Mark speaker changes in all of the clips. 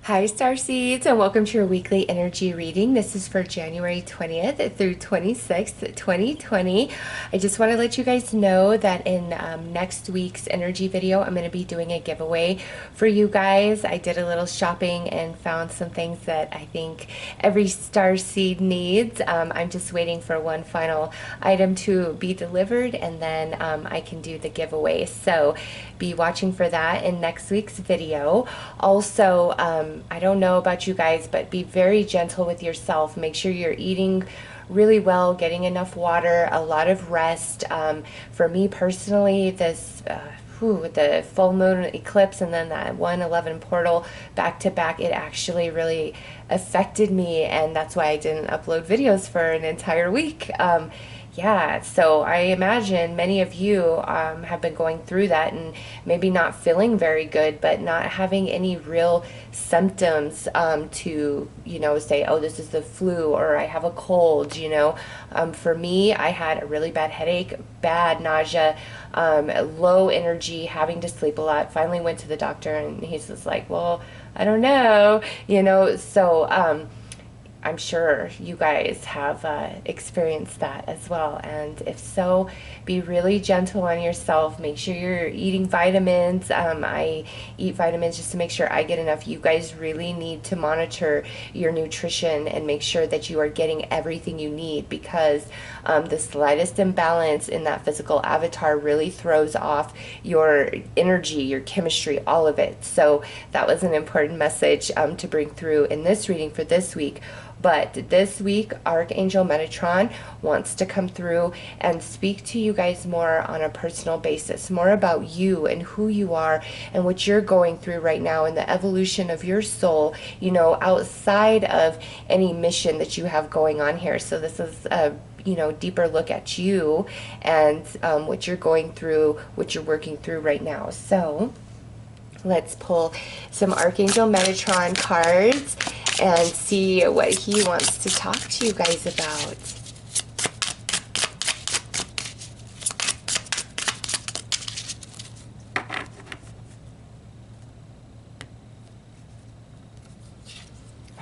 Speaker 1: Hi Starseeds, and welcome to your weekly energy reading. This is for January 20th through 26th, 2020. I just want to let you guys know that in next week's energy video, I'm going to be doing a giveaway for you guys. I did a little shopping and found some things that I think every starseed needs. I'm just waiting for one final item to be delivered, and then I can do the giveaway. So be watching for that in next week's video. Also, I don't know about you guys, but be very gentle with yourself. Make sure you're eating really well, getting enough water, a lot of rest. For me personally, with the full moon eclipse and then that 111 portal back to back, it actually really affected me, and that's why I didn't upload videos for an entire week. Yeah, so I imagine many of you have been going through that and maybe not feeling very good, but not having any real symptoms to, say, oh, this is the flu or I have a cold. For me, I had a really bad headache, bad nausea, low energy, having to sleep a lot. Finally went to the doctor and he's just like, well, I don't know, so I'm sure you guys have experienced that as well, and if so, be really gentle on yourself. Make sure you're eating vitamins. I eat vitamins just to make sure I get enough. You guys really need to monitor your nutrition and make sure that you are getting everything you need, because the slightest imbalance in that physical avatar really throws off your energy, your chemistry, all of it. So that was an important message to bring through in this reading for this week. But this week, Archangel Metatron wants to come through and speak to you guys more on a personal basis, more about you and who you are and what you're going through right now and the evolution of your soul, outside of any mission that you have going on here. So this is a deeper look at you and what you're going through, what you're working through right now. So let's pull some Archangel Metatron cards and see what he wants to talk to you guys about.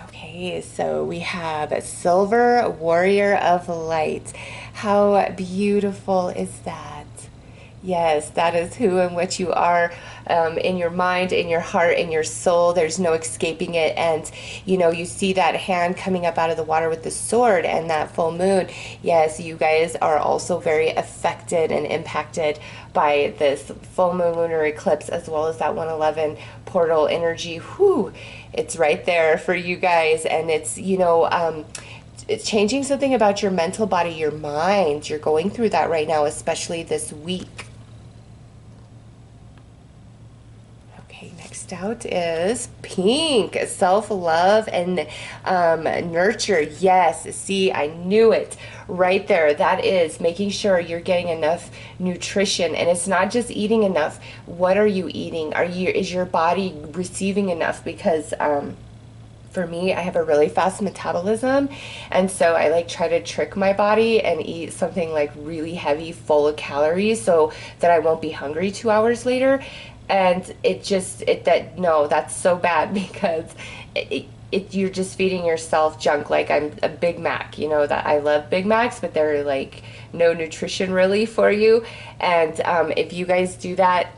Speaker 1: Okay, so we have a Silver Warrior of Light. How beautiful is that? Yes, that is who and what you are, in your mind, in your heart, in your soul. There's no escaping it. And, you see that hand coming up out of the water with the sword and that full moon. Yes, you guys are also very affected and impacted by this full moon lunar eclipse, as well as that 111 portal energy. Whew, it's right there for you guys. And it's, it's changing something about your mental body, your mind. You're going through that right now, especially this week. Next out is pink, self-love and nurture. Yes, see, I knew it right there. That is making sure you're getting enough nutrition, and it's not just eating enough. What are you eating? Is your body receiving enough? Because for me, I have a really fast metabolism, and so I try to trick my body and eat something really heavy, full of calories, so that I won't be hungry 2 hours later. And that's so bad, because you're just feeding yourself junk. I'm a Big Mac, that I love Big Macs, but they're no nutrition really for you. And if you guys do that,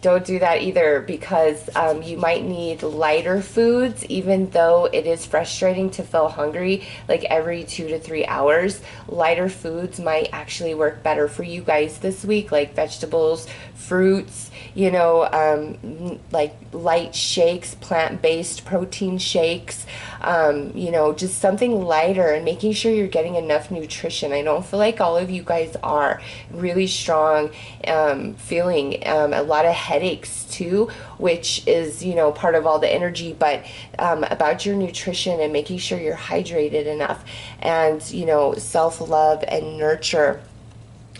Speaker 1: don't do that either, because you might need lighter foods, even though it is frustrating to feel hungry every 2 to 3 hours. Lighter foods might actually work better for you guys this week, like vegetables, fruits, light shakes, plant-based protein shakes, just something lighter, and making sure you're getting enough nutrition. I don't feel like all of you guys are really strong, feeling a lot of headaches too, which is, part of all the energy, but about your nutrition and making sure you're hydrated enough, and, self-love and nurture.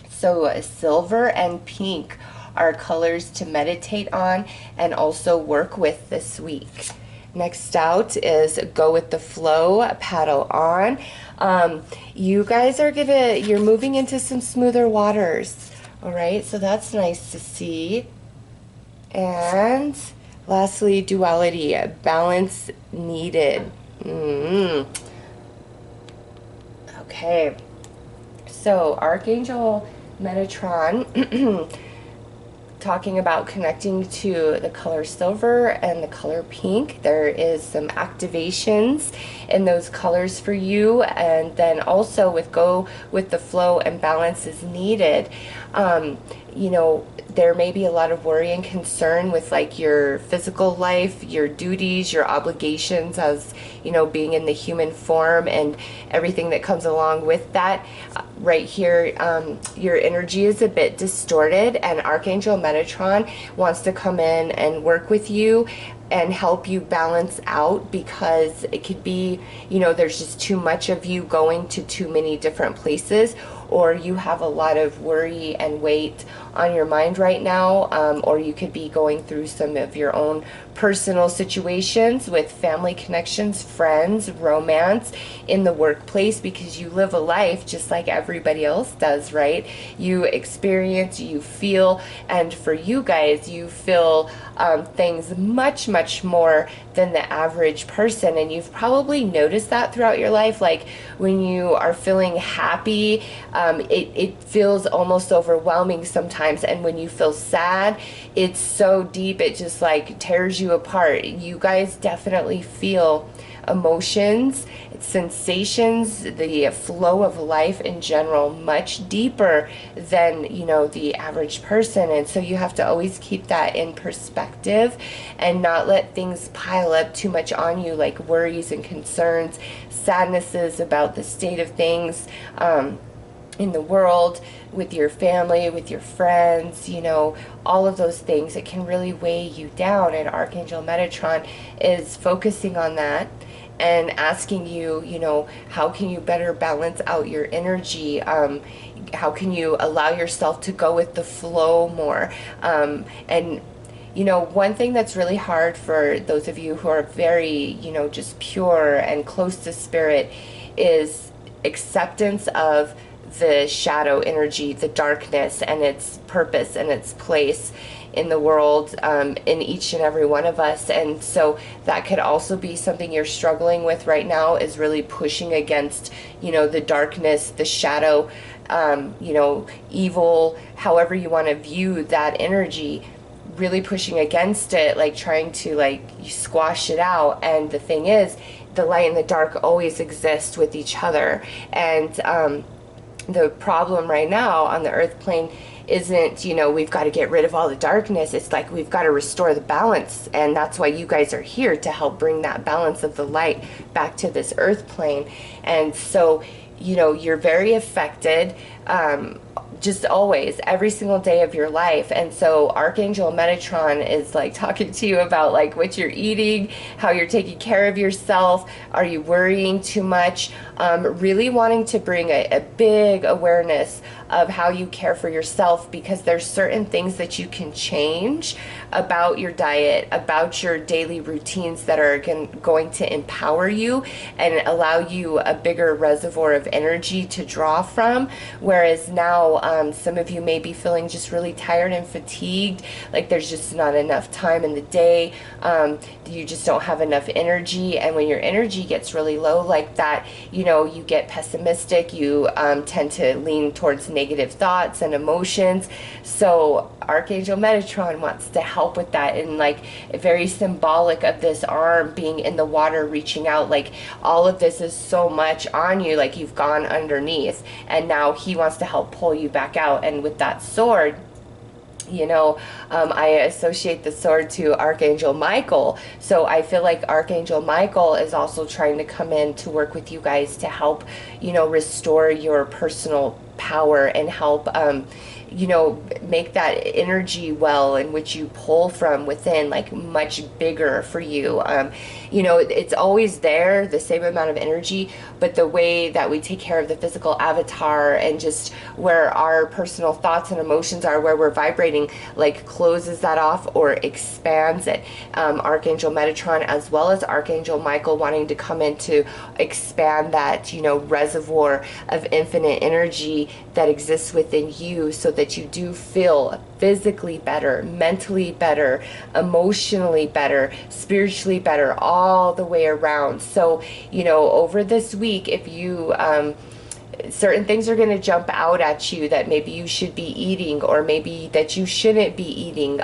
Speaker 1: So silver and pink are colors to meditate on and also work with this week. Next out is Go with the Flow, Paddle On. You guys you're moving into some smoother waters. All right, so that's nice to see. And Lastly, duality, balance needed. Okay, so Archangel Metatron talking about connecting to the color silver and the color pink. There is some activations in those colors for you, and then also with go with the flow and balance is needed. You know, there may be a lot of worry and concern with like your physical life, your duties, your obligations as, you know, being in the human form and everything that comes along with that. Right here, your energy is a bit distorted, and Archangel Metatron wants to come in and work with you and help you balance out, because it could be, you know, there's just too much of you going to too many different places, or you have a lot of worry and weight on your mind right now, or you could be going through some of your own personal situations with family connections, friends, romance, in the workplace, because you live a life just like everybody else does, right? You experience, you feel, and for you guys, you feel things much, much more than the average person. And you've probably noticed that throughout your life. Like when you are feeling happy, it feels almost overwhelming sometimes. And when you feel sad, it's so deep, it just like tears you apart. You guys definitely feel emotions, sensations, the flow of life in general much deeper than, you know, the average person. And so you have to always keep that in perspective and not let things pile up too much on you, like worries and concerns, sadnesses about the state of things in the world, with your family, with your friends, you know, all of those things. It can really weigh you down, and Archangel Metatron is focusing on that and asking you, you know, how can you better balance out your energy? How can you allow yourself to go with the flow more? And you know, one thing that's really hard for those of you who are very, you know, just pure and close to spirit is acceptance of the shadow energy, the darkness, and its purpose and its place in the world, in each and every one of us. And so that could also be something you're struggling with right now, is really pushing against, you know, the darkness, the shadow, you know, evil, however you want to view that energy, really pushing against it, like trying to like squash it out. And the thing is, the light and the dark always exist with each other. And the problem right now on the earth plane isn't, you know, we've got to get rid of all the darkness. It's like we've got to restore the balance, and that's why you guys are here, to help bring that balance of the light back to this earth plane. And so, you know, you're very affected, just always, every single day of your life. And so Archangel Metatron is like talking to you about like what you're eating, how you're taking care of yourself, are you worrying too much, really wanting to bring a big awareness of how you care for yourself, because there's certain things that you can change about your diet, about your daily routines, that are going to empower you and allow you a bigger reservoir of energy to draw from. Whereas now, some of you may be feeling just really tired and fatigued, like there's just not enough time in the day, you just don't have enough energy. And when your energy gets really low like that, you know, you get pessimistic, you tend to lean towards negative thoughts and emotions. So Archangel Metatron wants to help with that, and like very symbolic of this arm being in the water reaching out, like all of this is so much on you, like you've gone underneath, and now he wants to help pull you back out. And with that sword, you know, I associate the sword to Archangel Michael. So I feel like Archangel Michael is also trying to come in to work with you guys to help, you know, restore your personal power and help, you know, make that energy well in which you pull from within like much bigger for you. You know, it's always there, the same amount of energy, but the way that we take care of the physical avatar and just where our personal thoughts and emotions are, where we're vibrating, like closes that off or expands it. Archangel Metatron as well as Archangel Michael wanting to come in to expand that, you know, reservoir of infinite energy that exists within you, so that that you do feel physically better, mentally better, emotionally better, spiritually better, all the way around. So, you know, over this week, if you certain things are going to jump out at you that maybe you should be eating, or maybe that you shouldn't be eating,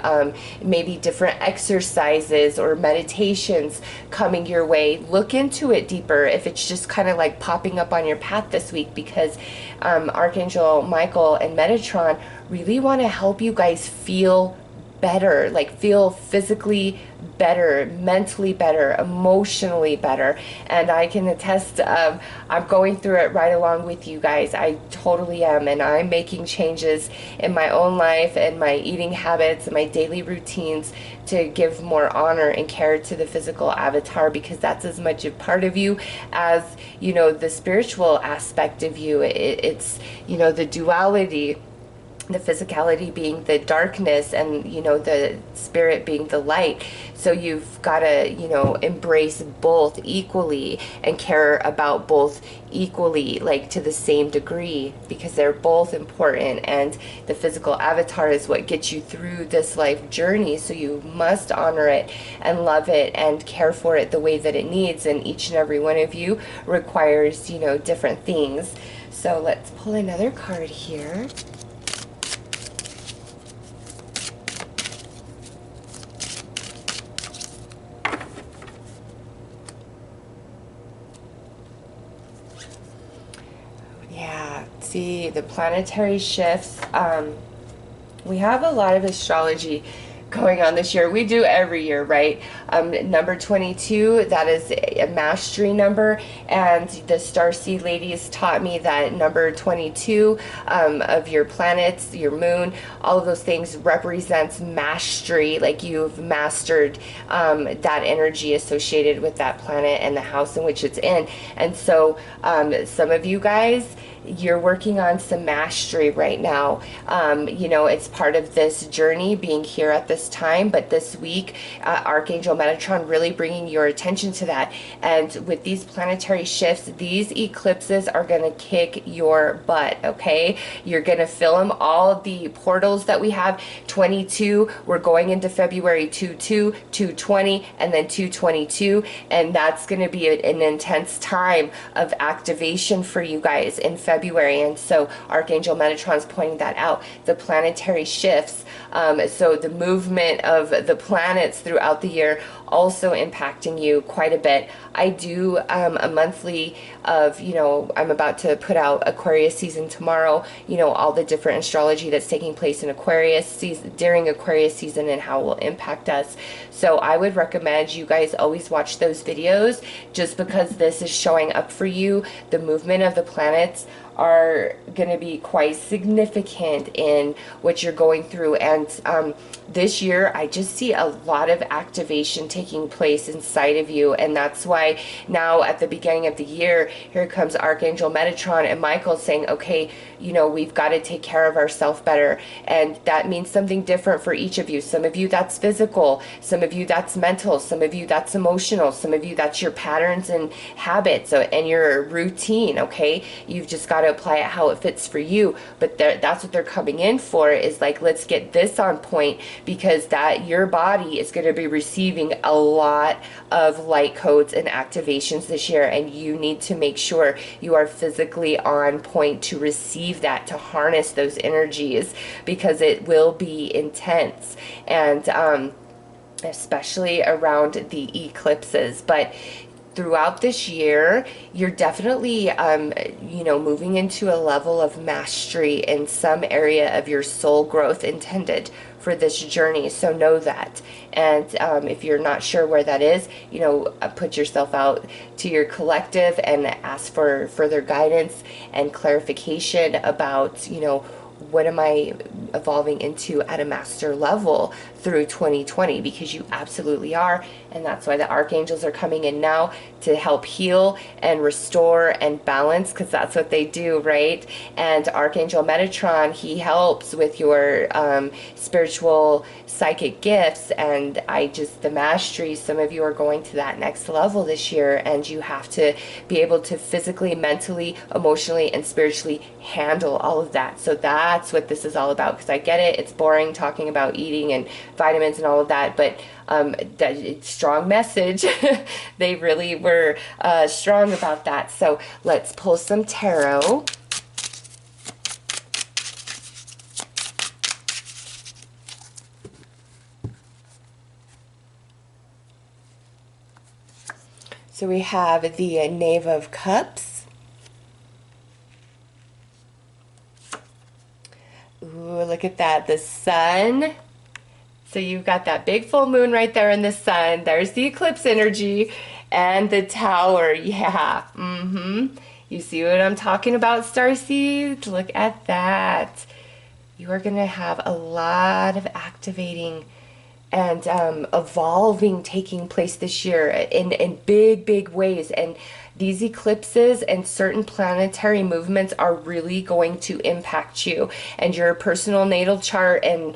Speaker 1: maybe different exercises or meditations coming your way. Look into it deeper if it's just kind of like popping up on your path this week, because Archangel Michael and Metatron really want to help you guys feel better, like feel physically better, mentally better, emotionally better. And I can attest, I'm going through it right along with you guys. I totally am. And I'm making changes in my own life and my eating habits and my daily routines to give more honor and care to the physical avatar, because that's as much a part of you as, you know, the spiritual aspect of you. It's, you know, the duality, the physicality being the darkness, and, you know, the spirit being the light. So you've got to, you know, embrace both equally and care about both equally, like to the same degree, because they're both important. And the physical avatar is what gets you through this life journey. So you must honor it and love it and care for it the way that it needs. And each and every one of you requires, you know, different things. So let's pull another card here. See the planetary shifts. We have a lot of astrology going on this year. We do every year, right? Number 22, that is a mastery number, and the Starseed ladies taught me that number 22 of your planets, your moon, all of those things represents mastery, like you've mastered that energy associated with that planet and the house in which it's in. And so some of you guys, you're working on some mastery right now. You know, it's part of this journey being here at this time, but this week, Archangel Metatron really bringing your attention to that. And with these planetary shifts, these eclipses are going to kick your butt, okay? You're going to fill them. All the portals that we have, 22, we're going into February 2/2, 2/20, and then 2/22, and that's going to be an intense time of activation for you guys in February. And so Archangel Metatron's pointing that out. The planetary shifts, so the movement of the planets throughout the year, also impacting you quite a bit. I do a monthly of, you know, I'm about to put out Aquarius season tomorrow, you know, all the different astrology that's taking place in Aquarius season, during Aquarius season, and how it will impact us. So I would recommend you guys always watch those videos, just because this is showing up for you. The movement of the planets are going to be quite significant in what you're going through. And this year, I just see a lot of activation taking place inside of you. And that's why now at the beginning of the year, here comes Archangel Metatron and Michael saying, okay, you know, we've got to take care of ourselves better. And that means something different for each of you. Some of you, that's physical. Some of you, that's mental. Some of you, that's emotional. Some of you, that's your patterns and habits and your routine, okay? You've just got to apply it how it fits for you. But that's what they're coming in for, is like, let's get this on point, because that your body is going to be receiving a lot of light codes and activations this year, and you need to make sure you are physically on point to receive that, to harness those energies, because it will be intense, and especially around the eclipses. But throughout this year, you're definitely, you know, moving into a level of mastery in some area of your soul growth intended for this journey. So know that. And if you're not sure where that is, you know, put yourself out to your collective and ask for further guidance and clarification about, you know, what am I evolving into at a master level through 2020, because you absolutely are, And that's why the archangels are coming in now to help heal and restore and balance, because that's what they do, right? And Archangel Metatron, he helps with your spiritual psychic gifts, and the mastery. Some of you are going to that next level this year, and you have to be able to physically, mentally, emotionally, and spiritually handle all of that. So that's what this is all about, because I get it, it's boring talking about eating and vitamins and all of that, but that strong message. They really were strong about that. So let's pull some tarot. So we have the Knave of Cups. Ooh, look at that, the Sun. So you've got that big full moon right there in the Sun. There's the eclipse energy and the Tower. Yeah. You see what I'm talking about, Starseeds? Look at that. You are going to have a lot of activating and evolving taking place this year in big, big ways. And these eclipses and certain planetary movements are really going to impact you and your personal natal chart, and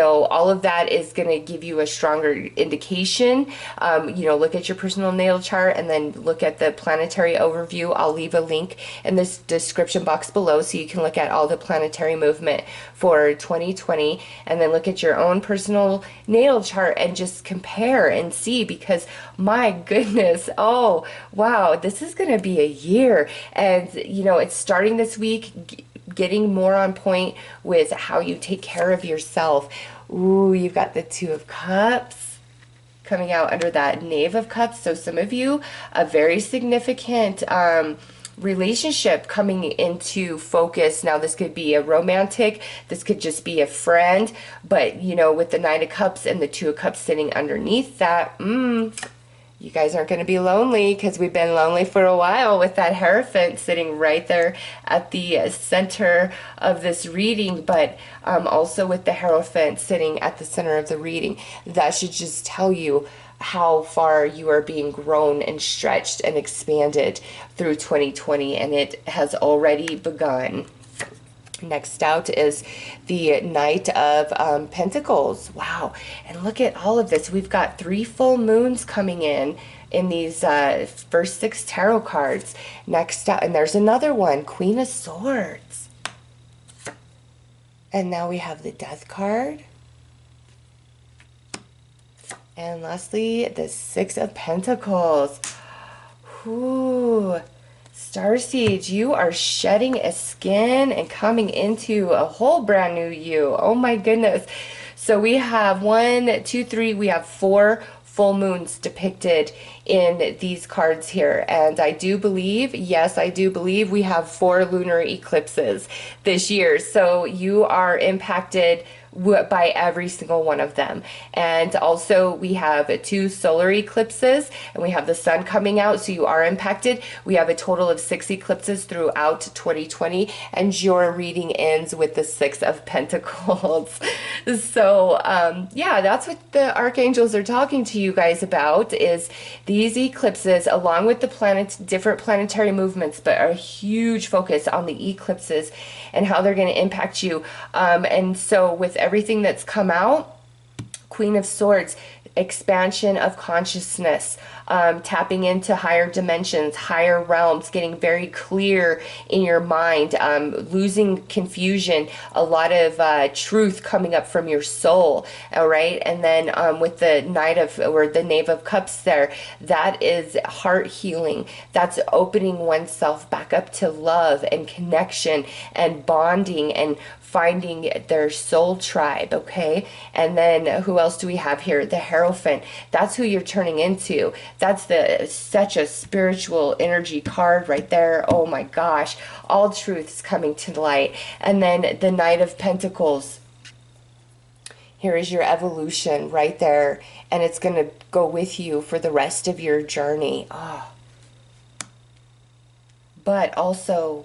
Speaker 1: all of that is going to give you a stronger indication. Look at your personal natal chart and then look at the planetary overview. I'll leave a link in this description box below so you can look at all the planetary movement for 2020, and then look at your own personal natal chart and just compare and see, because my goodness, oh wow, this is going to be a year. And it's starting this week, getting more on point with how you take care of yourself. Ooh, you've got the Two of Cups coming out under that Knave of Cups. So some of you, a very significant relationship coming into focus. Now this could be a romantic, this could just be a friend, but with the Nine of Cups and the Two of Cups sitting underneath that, you guys aren't going to be lonely, because we've been lonely for a while with that Hierophant sitting right there at the center of this reading, but also with the Hierophant sitting at the center of the reading. That should just tell you how far you are being grown and stretched and expanded through 2020, and it has already begun. Next out is the Knight of Pentacles. Wow. And look at all of this. We've got 3 full moons coming in these first 6 tarot cards. Next out, and there's another one, Queen of Swords. And now we have the Death card. And lastly, the Six of Pentacles. Ooh. Starseeds, you are shedding a skin and coming into a whole brand new you. Oh my goodness. So we have 1, 2, 3, we have 4 full moons depicted in these cards here. And I do believe, yes, I do believe we have 4 lunar eclipses this year. So you are impacted by every single one of them. And also we have 2 solar eclipses, and we have the sun coming out, so you are impacted. We have a total of 6 eclipses throughout 2020, and your reading ends with the 6 of Pentacles. So yeah, that's what the archangels are talking to you guys about, is these eclipses, along with the different planetary movements, but a huge focus on the eclipses and how they're going to impact you. And so with everything that's come out, Queen of Swords, expansion of consciousness, tapping into higher dimensions, higher realms, getting very clear in your mind, losing confusion, a lot of truth coming up from your soul. All right. And then with the the Knave of Cups there, that is heart healing. That's opening oneself back up to love and connection and bonding and finding their soul tribe. Okay. And then who else do we have here? The Hierophant. That's who you're turning into. That's such a spiritual energy card right there. Oh my gosh. All truths coming to light. And then the Knight of Pentacles. Here is your evolution right there. And it's going to go with you for the rest of your journey. Oh. But also,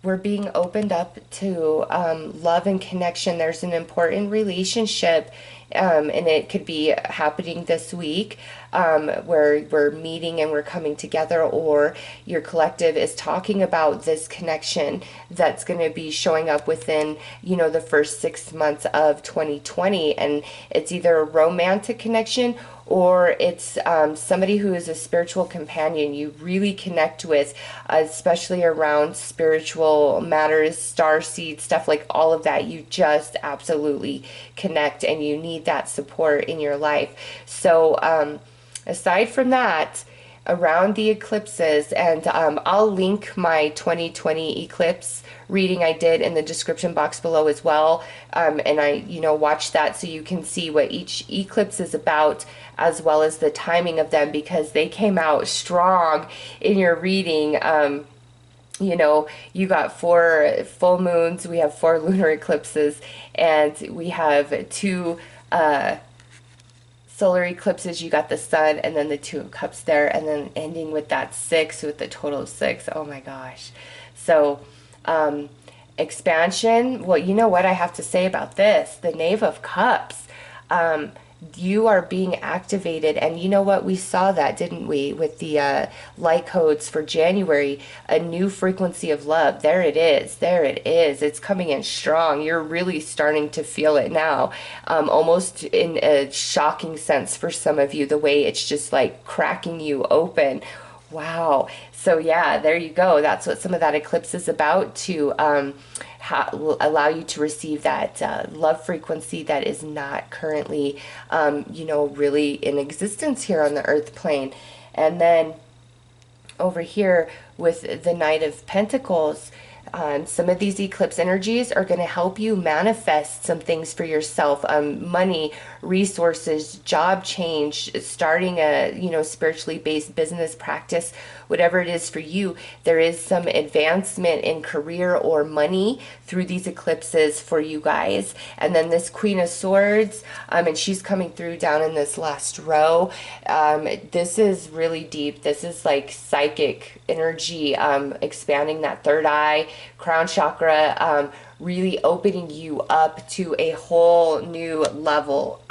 Speaker 1: we're being opened up to love and connection. There's an important relationship and it could be happening this week, where we're meeting and we're coming together, or your collective is talking about this connection that's going to be showing up within, the first 6 months of 2020. And it's either a romantic connection, or it's somebody who is a spiritual companion you really connect with, especially around spiritual matters, star seed stuff, like all of that. You just absolutely connect, and you need that support in your life. So aside from that, around the eclipses, and I'll link my 2020 eclipse reading I did in the description box below as well, and I watch that so you can see what each eclipse is about, as well as the timing of them, because they came out strong in your reading. You got 4 full moons, we have 4 lunar eclipses, and we have 2 solar eclipses. You got the sun and then the 2 of cups there, and then ending with that 6, with the total of 6. Oh my gosh. So expansion, well, you know what I have to say about this, the Knave of Cups. You are being activated, and you know what, we saw that, didn't we, with the light codes for January, a new frequency of love. There it is, it's coming in strong. You're really starting to feel it now, almost in a shocking sense for some of you, the way it's just like cracking you open. Wow. So yeah, there you go. That's what some of that eclipse is about, to allow you to receive that love frequency that is not currently, really in existence here on the earth plane. And then over here with the Knight of Pentacles, some of these eclipse energies are going to help you manifest some things for yourself, money, resources, job change, starting a spiritually based business practice, whatever it is for you. There is some advancement in career or money through these eclipses for you guys. And then this Queen of Swords, and she's coming through down in this last row. This is really deep. This is like psychic energy, expanding that third eye, crown chakra, really opening you up to a whole new level.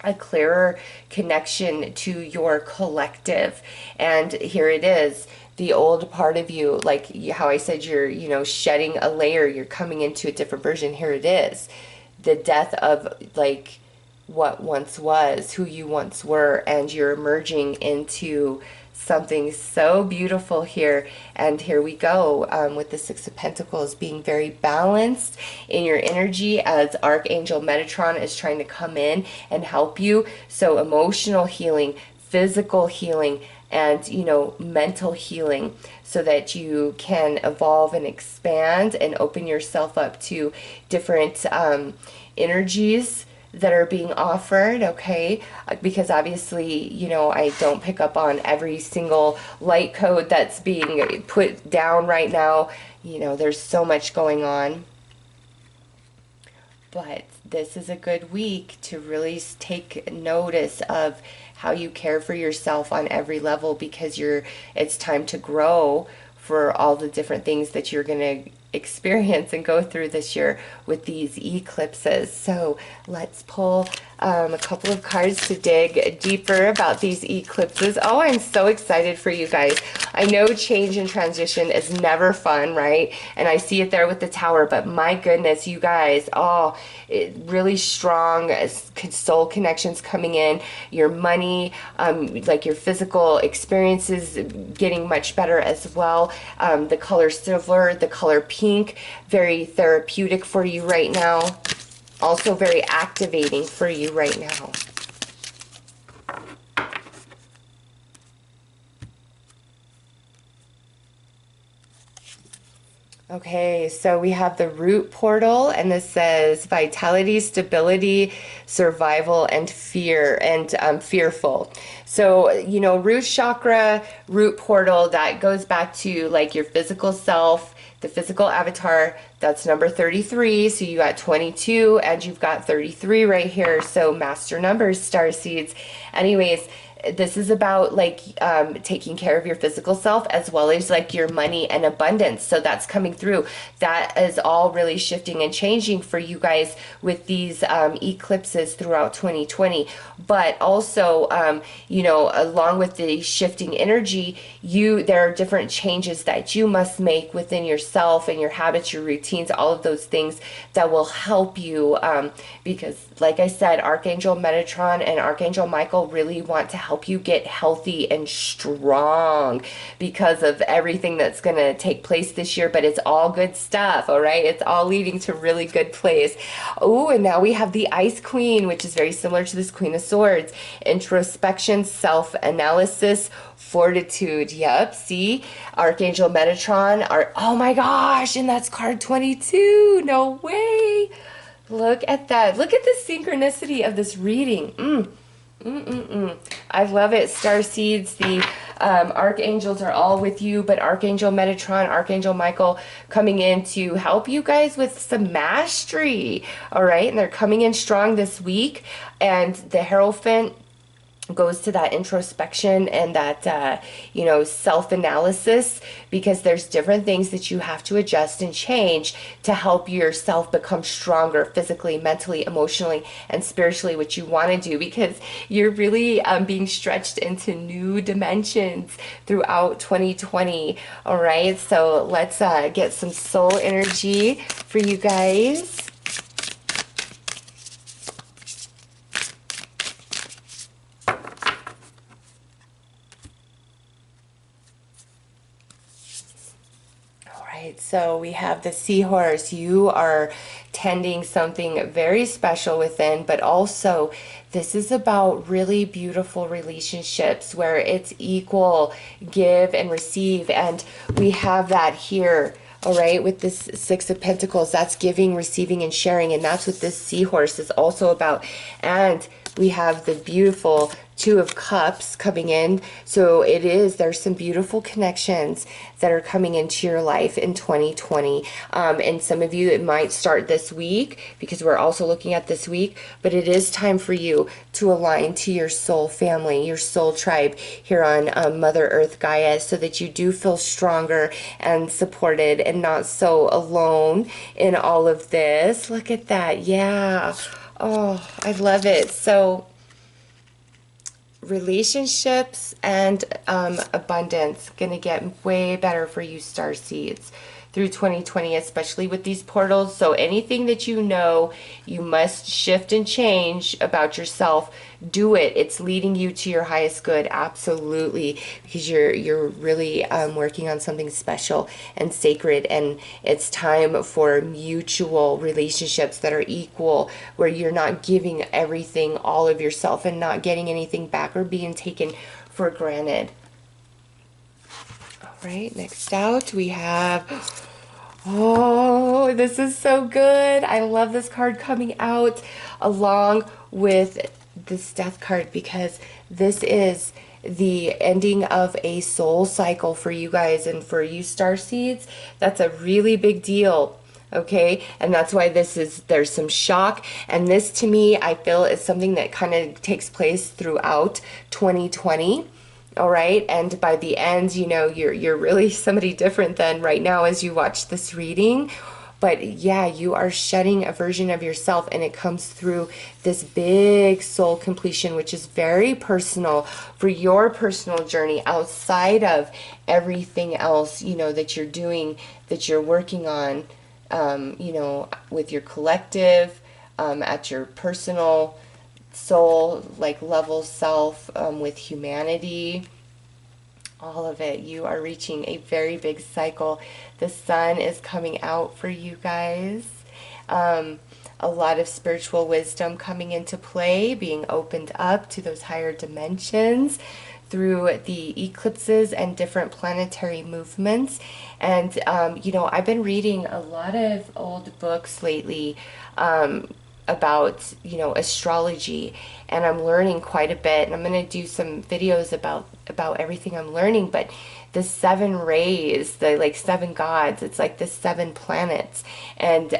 Speaker 1: A clearer connection to your collective. And here it is, the old part of you, like how I said, you're shedding a layer, you're coming into a different version. Here it is, the death of like what once was, who you once were, and you're emerging into something so beautiful here. And here we go, with the Six of Pentacles, being very balanced in your energy as Archangel Metatron is trying to come in and help you. So emotional healing, physical healing, and mental healing, so that you can evolve and expand and open yourself up to different energies that are being offered, okay? Because obviously, I don't pick up on every single light code that's being put down right now. There's so much going on. But this is a good week to really take notice of how you care for yourself on every level, because it's time to grow for all the different things that you're going to experience and go through this year with these eclipses. So let's pull a couple of cards to dig deeper about these eclipses. Oh, I'm so excited for you guys. I know change and transition is never fun, right? And I see it there with the Tower, but my goodness, you guys, really strong soul connections coming in. Your money, like your physical experiences getting much better as well. The color silver, the color pink, very therapeutic for you right now. Also very activating for you right now. Okay, so we have the root portal, and this says vitality, stability, survival, and fear, and fearful. So, root chakra, root portal, that goes back to like your physical self, the physical avatar. That's number 33. So you got 22 and you've got 33 right here. So master numbers, star seeds. Anyways, this is about like taking care of your physical self as well as like your money and abundance. So that's coming through. That is all really shifting and changing for you guys with these eclipses throughout 2020. But also, you know, along with the shifting energy, there are different changes that you must make within yourself and your habits, your routines, all of those things that will help you. Because, like I said, Archangel Metatron and Archangel Michael really want to help you get healthy and strong because of everything that's going to take place this year. But it's all good stuff, all right? It's all leading to really good place. Oh, and now we have the Ice Queen, which is very similar to this Queen of Swords. Introspection, self-analysis, fortitude. Yep, see? Archangel Metatron. Oh my gosh, and that's card 22. No way. Look at that. Look at the synchronicity of this reading. I love it. Starseeds, the archangels are all with you, but Archangel Metatron, Archangel Michael coming in to help you guys with some mastery. All right, and they're coming in strong this week. And the Hierophant goes to that introspection and that you know, self-analysis, because there's different things that you have to adjust and change to help yourself become stronger physically, mentally, emotionally, and spiritually, which you want to do, because you're really being stretched into new dimensions throughout 2020. All right, so let's get some soul energy for you guys. So we have the Seahorse. You are tending something very special within, but also this is about really beautiful relationships where it's equal give and receive. And we have that here. All right, with this Six of Pentacles, that's giving, receiving, and sharing. And that's what this Seahorse is also about. And we have the beautiful Two of Cups coming in. So there's some beautiful connections that are coming into your life in 2020. And some of you, it might start this week because we're also looking at this week, but it is time for you to align to your soul family, your soul tribe here on Mother Earth Gaia, so that you do feel stronger and supported and not so alone in all of this. Look at that. Yeah. Oh, I love it. So relationships and abundance going to get way better for you, Starseeds, through 2020, especially with these portals. So anything that you know you must shift and change about yourself, do it. It's leading you to your highest good, absolutely, because you're really working on something special and sacred, and it's time for mutual relationships that are equal, where you're not giving everything, all of yourself, and not getting anything back or being taken for granted. All right, next out we have, oh, this is so good. I love this card coming out along with this Death card, because this is the ending of a soul cycle for you guys, and for you Starseeds, that's a really big deal. Okay, and that's why there's some shock, and this to me, I feel, is something that kind of takes place throughout 2020. All right, and by the end, you know, you're really somebody different than right now as you watch this reading. But yeah, you are shedding a version of yourself, and it comes through this big soul completion, which is very personal for your personal journey outside of everything else, you know, that you're doing, that you're working on, you know, with your collective, at your personal soul, like level self, with humanity. All of it. You are reaching a very big cycle. The sun is coming out for you guys. A lot of spiritual wisdom coming into play, being opened up to those higher dimensions through the eclipses and different planetary movements. And, you know, I've been reading a lot of old books lately, about, you know, astrology, and I'm learning quite a bit, and I'm going to do some videos about everything I'm learning. But the 7 rays, the like 7 gods, it's like the 7 planets, and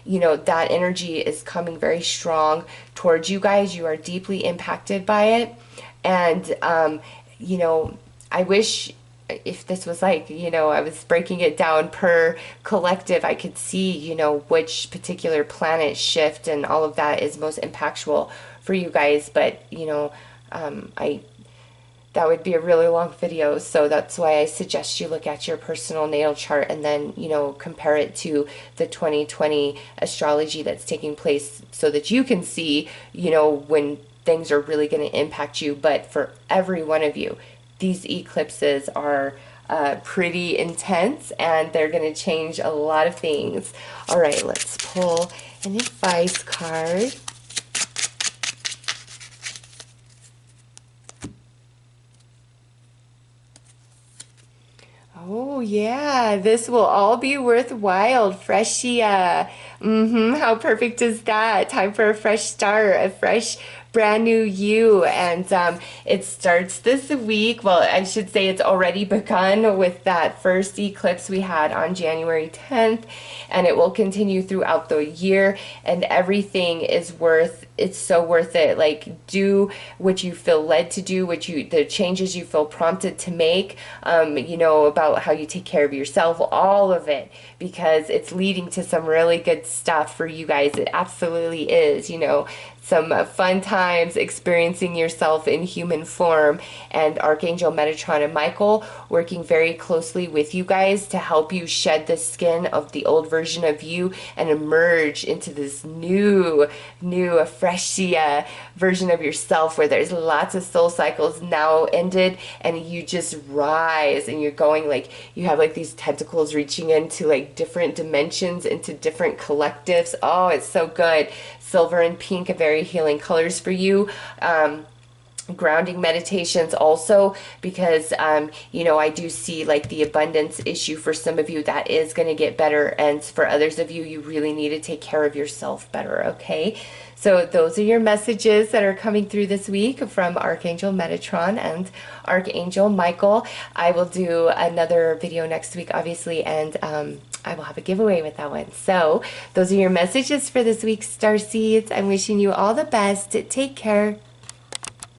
Speaker 1: you know, that energy is coming very strong towards you guys. You are deeply impacted by it, And, you know, I wish if this was like, you know, I was breaking it down per collective, I could see, you know, which particular planet shift and all of that is most impactful for you guys. But, you know, I that would be a really long video, so that's why I suggest you look at your personal natal chart and then, you know, compare it to the 2020 astrology that's taking place so that you can see, you know, when things are really going to impact you. But for every one of you, these eclipses are pretty intense and they're going to change a lot of things. All right, let's pull an advice card. Oh yeah, this will all be worthwhile. Freshia. How perfect is that? Time for a fresh start, a fresh, brand new you. And it starts this week. Well, I should say it's already begun with that first eclipse we had on January 10th, and it will continue throughout the year. And everything is it's so worth it. Like, do what you feel led to do, the changes you feel prompted to make, you know, about how you take care of yourself, all of it, because it's leading to some really good stuff for you guys. It absolutely is, you know, some fun times experiencing yourself in human form, and Archangel Metatron and Michael working very closely with you guys to help you shed the skin of the old version of you and emerge into this new, fresh version of yourself where there's lots of soul cycles now ended and you just rise and you're going like, you have like these tentacles reaching into like different dimensions, into different collectives. Oh, it's so good. Silver and pink are very healing colors for you. Grounding meditations also, because you know, I do see like the abundance issue for some of you that is going to get better, and for others of you, you really need to take care of yourself better. Okay, so those are your messages that are coming through this week from Archangel Metatron and Archangel Michael. I will do another video next week, obviously, and I will have a giveaway with that one. So those are your messages for this week, Starseeds. I'm wishing you all the best. Take care.